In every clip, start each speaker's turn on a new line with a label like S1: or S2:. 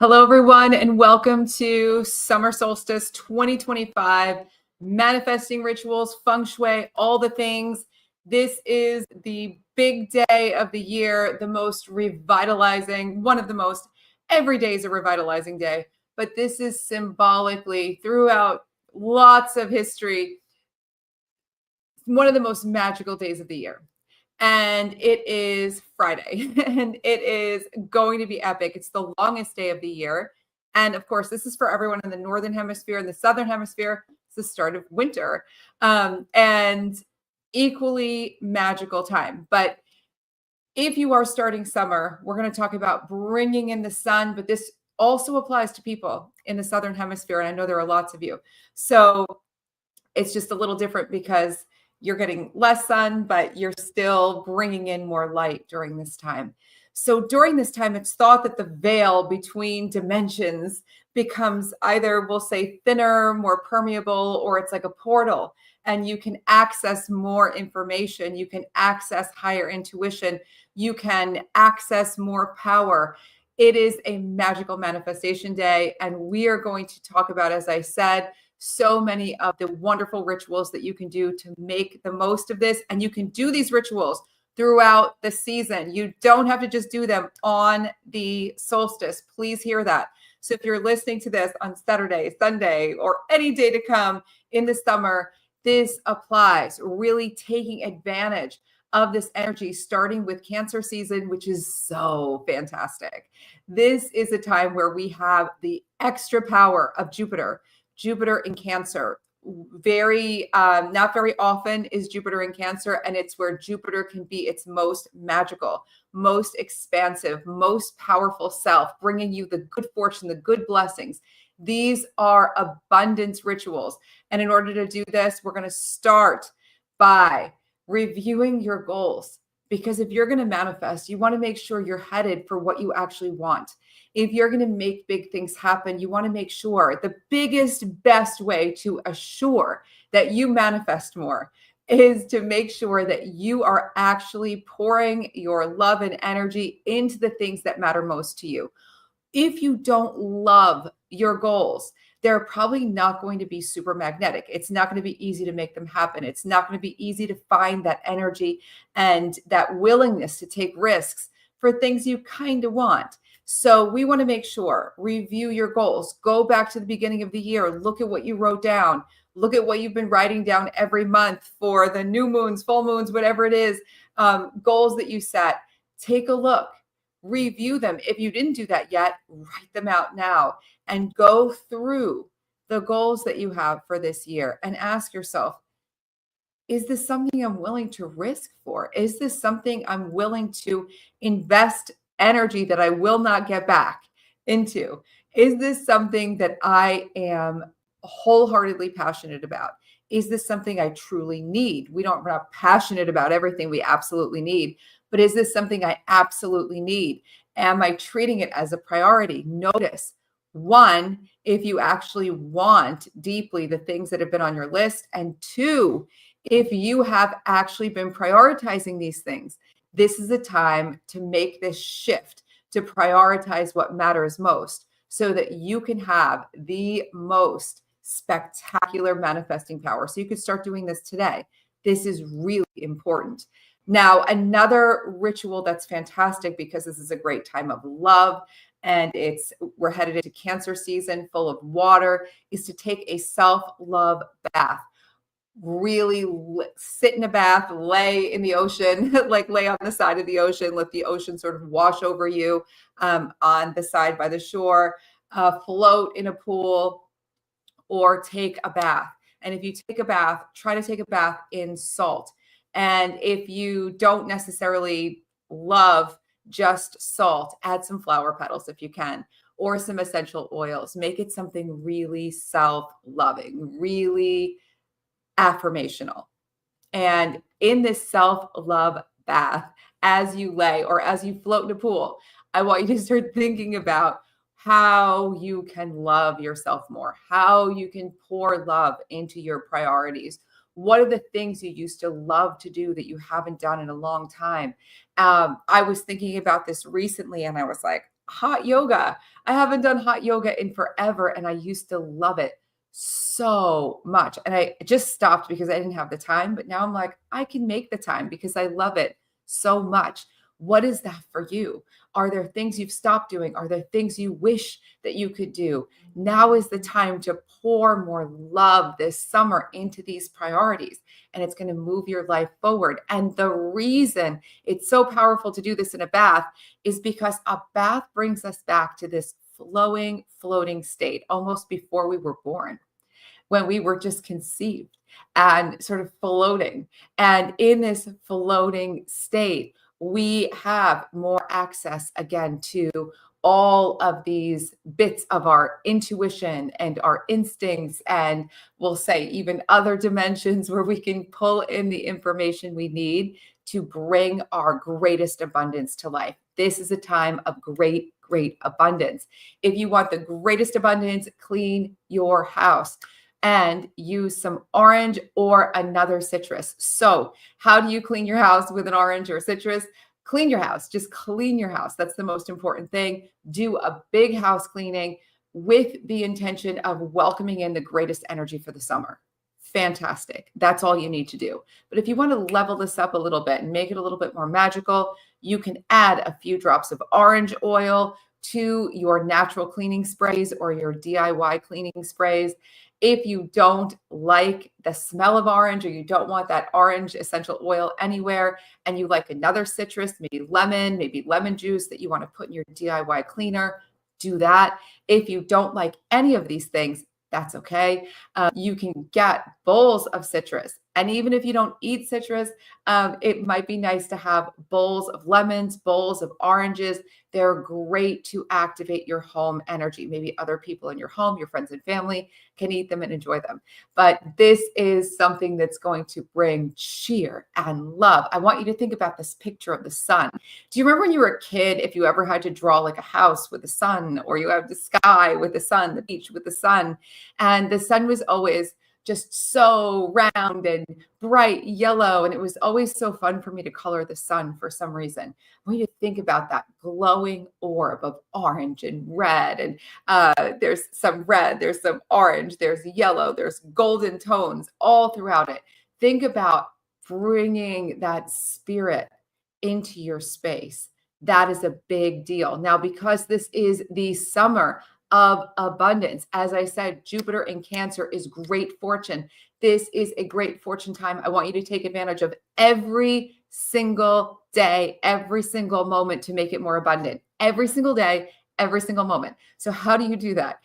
S1: Hello, everyone, and welcome to Summer Solstice 2025, manifesting rituals, Feng Shui, all the things. This is the big day of the year, the most revitalizing, one of the most, every day is a revitalizing day, but this is symbolically throughout lots of history, one of the most magical days of the year. And it is Friday, and it is going to be epic. It's the longest day of the year. And of course, this is for everyone in the Northern Hemisphere and the Southern Hemisphere. It's the start of winter, and equally magical time. But if you are starting summer, we're going to talk about bringing in the sun, but this also applies to people in the Southern Hemisphere. And I know there are lots of you. So it's just a little different because you're getting less sun, but you're still bringing in more light during this time. So during this time, it's thought that the veil between dimensions becomes either, we'll say, thinner, more permeable, or it's like a portal, and you can access more information. You can access higher intuition. You can access more power. It is a magical manifestation day, and we are going to talk about, as I said, so many of the wonderful rituals that you can do to make the most of this. And you can do these rituals throughout the season. You don't have to just do them on the solstice. Please hear that. So if you're listening to this on Saturday, Sunday, or any day to come in the summer, this applies. Really taking advantage of this energy, starting with Cancer season, which is so fantastic. This is a time where we have the extra power of Jupiter in Cancer. Not very often is Jupiter in Cancer, and it's where Jupiter can be its most magical, most expansive, most powerful self, bringing you the good fortune, the good blessings. These are abundance rituals. And in order to do this, we're going to start by reviewing your goals. Because if you're going to manifest, you want to make sure you're headed for what you actually want. If you're going to make big things happen, you want to make sure the biggest, best way to assure that you manifest more is to make sure that you are actually pouring your love and energy into the things that matter most to you. If you don't love your goals, they're probably not going to be super magnetic. It's not going to be easy to make them happen. It's not going to be easy to find that energy and that willingness to take risks for things you kind of want. So we want to make sure, review your goals, go back to the beginning of the year, look at what you wrote down, look at what you've been writing down every month for the new moons, full moons, whatever it is, goals that you set. Take a look. Review them. If you didn't do that yet, write them out now and go through the goals that you have for this year and ask yourself, is this something I'm willing to risk for? Is this something I'm willing to invest energy that I will not get back into? Is this something that I am wholeheartedly passionate about? Is this something I truly need? We're not passionate about everything we absolutely need, but is this something I absolutely need? Am I treating it as a priority? Notice, one, if you actually want deeply the things that have been on your list, and two, if you have actually been prioritizing these things. This is a time to make this shift, to prioritize what matters most so that you can have the most spectacular manifesting power. So you could start doing this today. This is really important. Now, another ritual that's fantastic, because this is a great time of love and we're headed into Cancer season full of water, is to take a self-love bath. Really sit in a bath, lay in the ocean, like lay on the side of the ocean, let the ocean sort of wash over you on the side by the shore, float in a pool, or take a bath. And if you take a bath, try to take a bath in salt. And if you don't necessarily love just salt, add some flower petals if you can, or some essential oils. Make it something really self-loving, really affirmational. And in this self-love bath, as you lay or as you float in a pool, I want you to start thinking about how you can love yourself more, how you can pour love into your priorities. What are the things you used to love to do that you haven't done in a long time? I was thinking about this recently, and I was like, hot yoga. I haven't done hot yoga in forever, and I used to love it so much. And I just stopped because I didn't have the time. But now I'm like, I can make the time because I love it so much. What is that for you? Are there things you've stopped doing? Are there things you wish that you could do? Now is the time to pour more love this summer into these priorities, and it's going to move your life forward. And the reason it's so powerful to do this in a bath is because a bath brings us back to this flowing, floating state almost before we were born, when we were just conceived and sort of floating. And in this floating state, we have more access again to all of these bits of our intuition and our instincts, and we'll say even other dimensions where we can pull in the information we need to bring our greatest abundance to life. This is a time of great, great abundance. If you want the greatest abundance, clean your house and use some orange or another citrus. So how do you clean your house with an orange or citrus? Clean your house. Just clean your house. That's the most important thing. Do a big house cleaning with the intention of welcoming in the greatest energy for the summer. Fantastic. That's all you need to do. But if you want to level this up a little bit and make it a little bit more magical, you can add a few drops of orange oil to your natural cleaning sprays or your DIY cleaning sprays. If you don't like the smell of orange, or you don't want that orange essential oil anywhere, and you like another citrus, maybe lemon juice that you want to put in your DIY cleaner, do that. If you don't like any of these things, that's okay. You can get bowls of citrus. And even if you don't eat citrus, it might be nice to have bowls of lemons, bowls of oranges. They're great to activate your home energy. Maybe other people in your home, your friends and family, can eat them and enjoy them. But this is something that's going to bring cheer and love. I want you to think about this picture of the sun. Do you remember when you were a kid, if you ever had to draw like a house with the sun, or you have the sky with the sun, the beach with the sun, and the sun was always just so round and bright yellow. And it was always so fun for me to color the sun for some reason. I want you to think about that glowing orb of orange and red. And there's some red, there's some orange, there's yellow, there's golden tones all throughout it. Think about bringing that spirit into your space. That is a big deal. Now, because this is the summer of abundance, as I said, Jupiter in Cancer is great fortune. This is a great fortune time. I want you to take advantage of every single day, every single moment to make it more abundant. Every single day, every single moment. So how do you do that?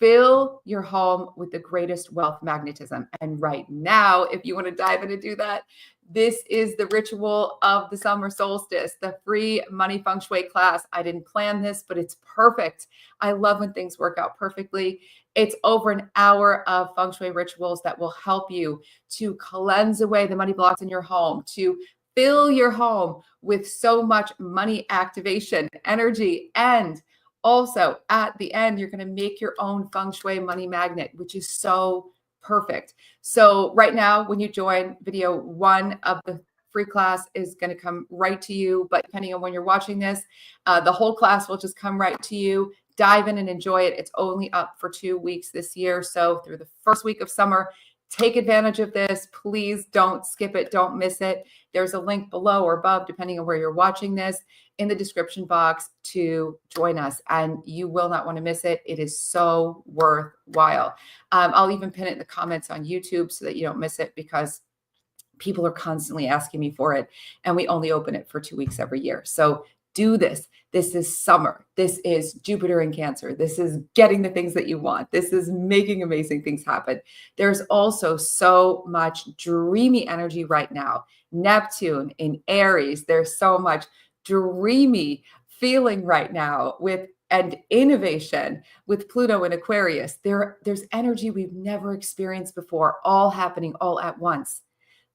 S1: Fill your home with the greatest wealth magnetism. And right now, if you want to dive in and do that, this is the ritual of the summer solstice, the free money feng shui class. I didn't plan this, but it's perfect. I love when things work out perfectly. It's over an hour of feng shui rituals that will help you to cleanse away the money blocks in your home, to fill your home with so much money activation, energy, and also at the end, you're going to make your own feng shui money magnet, which is so perfect. So right now, when you join, video 1 of the free class is going to come right to you. But depending on when you're watching this, the whole class will just come right to you. Dive in and enjoy it. It's only up for 2 weeks this year. So through the first week of summer, take advantage of this. Please don't skip it. Don't miss it. There's a link below or above, depending on where you're watching this, in the description box to join us. And you will not want to miss it. It is so worthwhile. I'll even pin it in the comments on YouTube so that you don't miss it, because people are constantly asking me for it. And we only open it for 2 weeks every year. So do this. This is summer. This is Jupiter in Cancer. This is getting the things that you want. This is making amazing things happen. There's also so much dreamy energy right now. Neptune in Aries. There's so much dreamy feeling right now and innovation with Pluto in Aquarius. There's energy we've never experienced before, all happening all at once.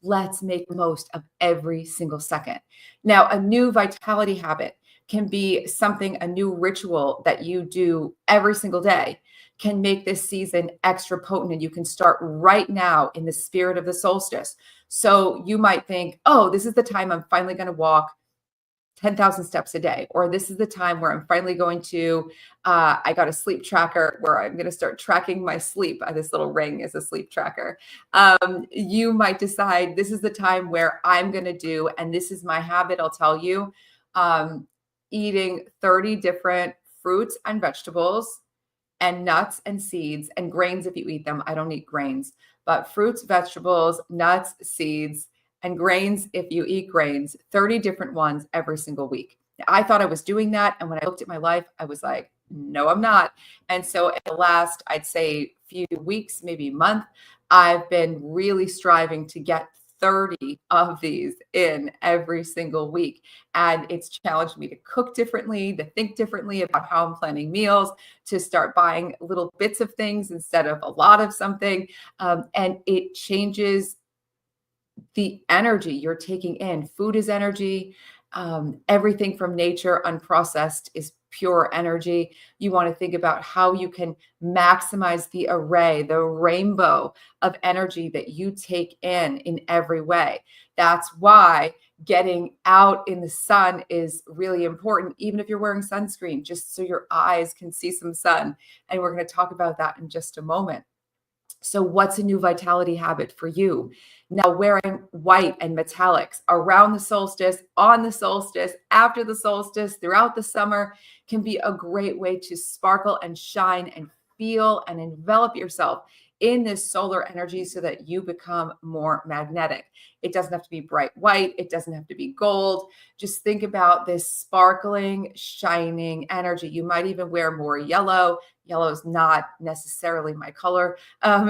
S1: Let's make the most of every single second. Now, a new vitality habit can be something, a new ritual that you do every single day can make this season extra potent, and you can start right now in the spirit of the solstice. So you might think, oh, this is the time I'm finally going to walk 10,000 steps a day, or this is the time where I'm finally going to, I got a sleep tracker where I'm going to start tracking my sleep. This little ring is a sleep tracker. You might decide this is the time where I'm going to do, and this is my habit, I'll tell you, eating 30 different fruits and vegetables and nuts and seeds and grains if you eat them. I don't eat grains, but fruits, vegetables, nuts, seeds, and grains if you eat grains, 30 different ones every single week. I thought I was doing that. And when I looked at my life, I was like, no, I'm not. And so in the last, I'd say few weeks, maybe month, I've been really striving to get 30 of these in every single week. And it's challenged me to cook differently, to think differently about how I'm planning meals, to start buying little bits of things instead of a lot of something. And it changes the energy you're taking in. Food is energy. Everything from nature, unprocessed, is pure energy. You want to think about how you can maximize the array, the rainbow of energy that you take in every way. That's why getting out in the sun is really important, even if you're wearing sunscreen, just so your eyes can see some sun. And we're going to talk about that in just a moment. So what's a new vitality habit for you? Now, wearing white and metallics around the solstice, on the solstice, after the solstice, throughout the summer can be a great way to sparkle and shine and feel and envelop yourself in this solar energy so that you become more magnetic. It doesn't have to be bright white. It doesn't have to be gold. Just think about this sparkling, shining energy. You might even wear more yellow. Yellow is not necessarily my color.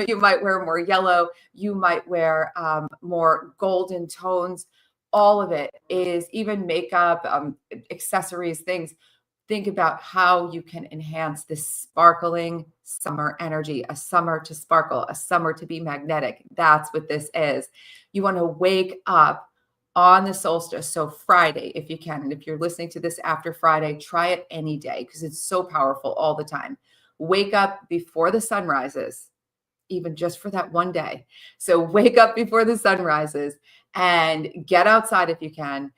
S1: You might wear more yellow. You might wear more golden tones. All of it is, even makeup, accessories, things. Think about how you can enhance this sparkling summer energy, a summer to sparkle, a summer to be magnetic. That's what this is. You want to wake up on the solstice. So Friday, if you can, and if you're listening to this after Friday, try it any day because it's so powerful all the time. Wake up before the sun rises, even just for that one day. So wake up before the sun rises and get outside if you can.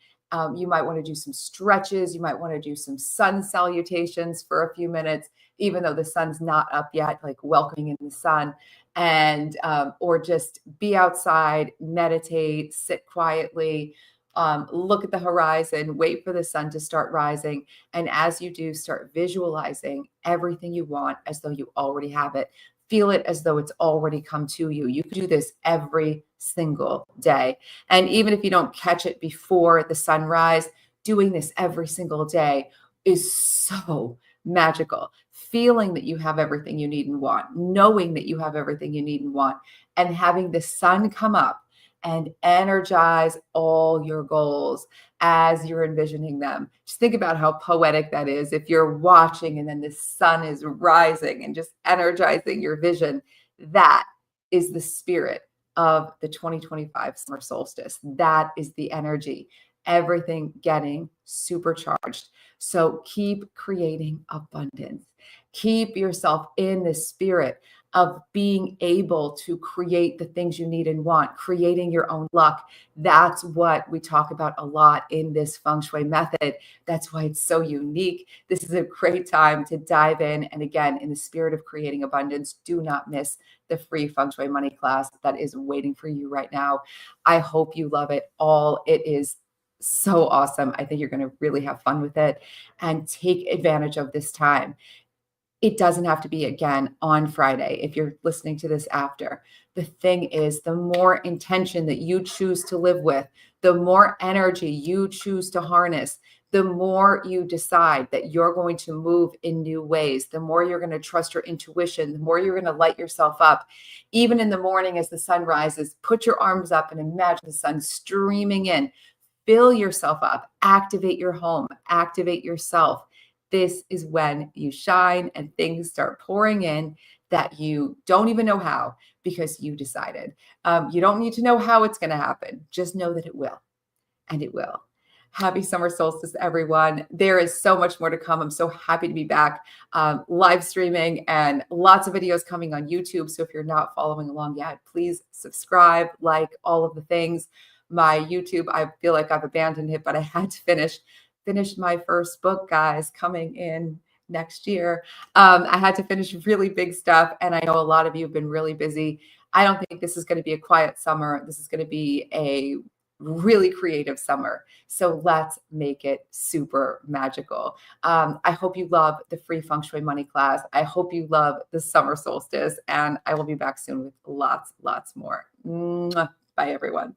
S1: You might want to do some stretches. You might want to do some sun salutations for a few minutes, even though the sun's not up yet, like welcoming in the sun, and or just be outside, meditate, sit quietly, look at the horizon, wait for the sun to start rising. And as you do, start visualizing everything you want as though you already have it. Feel it as though it's already come to you. You can do this every single day. And even if you don't catch it before the sunrise, doing this every single day is so magical. Feeling that you have everything you need and want, knowing that you have everything you need and want, and having the sun come up and energize all your goals as you're envisioning them. Just think about how poetic that is. If you're watching and then the sun is rising and just energizing your vision, that is the spirit of the 2025 summer solstice. That is the energy, everything getting supercharged. So keep creating abundance. Keep yourself in the spirit of being able to create the things you need and want, creating your own luck. That's what we talk about a lot in this Feng Shui method. That's why it's so unique. This is a great time to dive in. And again, in the spirit of creating abundance, do not miss the free Feng Shui money class that is waiting for you right now. I hope you love it all. It is so awesome. I think you're going to really have fun with it and take advantage of this time. It doesn't have to be, again, on Friday if you're listening to this after. The thing is, the more intention that you choose to live with, the more energy you choose to harness, the more you decide that you're going to move in new ways, the more you're going to trust your intuition, the more you're going to light yourself up. Even in the morning as the sun rises, put your arms up and imagine the sun streaming in. Fill yourself up, activate your home, activate yourself. This is when you shine and things start pouring in that you don't even know how because you decided. You don't need to know how it's going to happen. Just know that it will, and it will. Happy summer solstice, everyone. There is so much more to come. I'm so happy to be back live streaming and lots of videos coming on YouTube. So if you're not following along yet, please subscribe, like all of the things. My YouTube, I feel like I've abandoned it, but I had to finish finished my first book, guys, coming in next year. I had to finish really big stuff, and I know a lot of you have been really busy. I don't think this is going to be a quiet summer. This is going to be a really creative summer. So let's make it super magical. I hope you love the free Feng Shui money class. I hope you love the summer solstice, and I will be back soon with lots more. Mwah. Bye, everyone.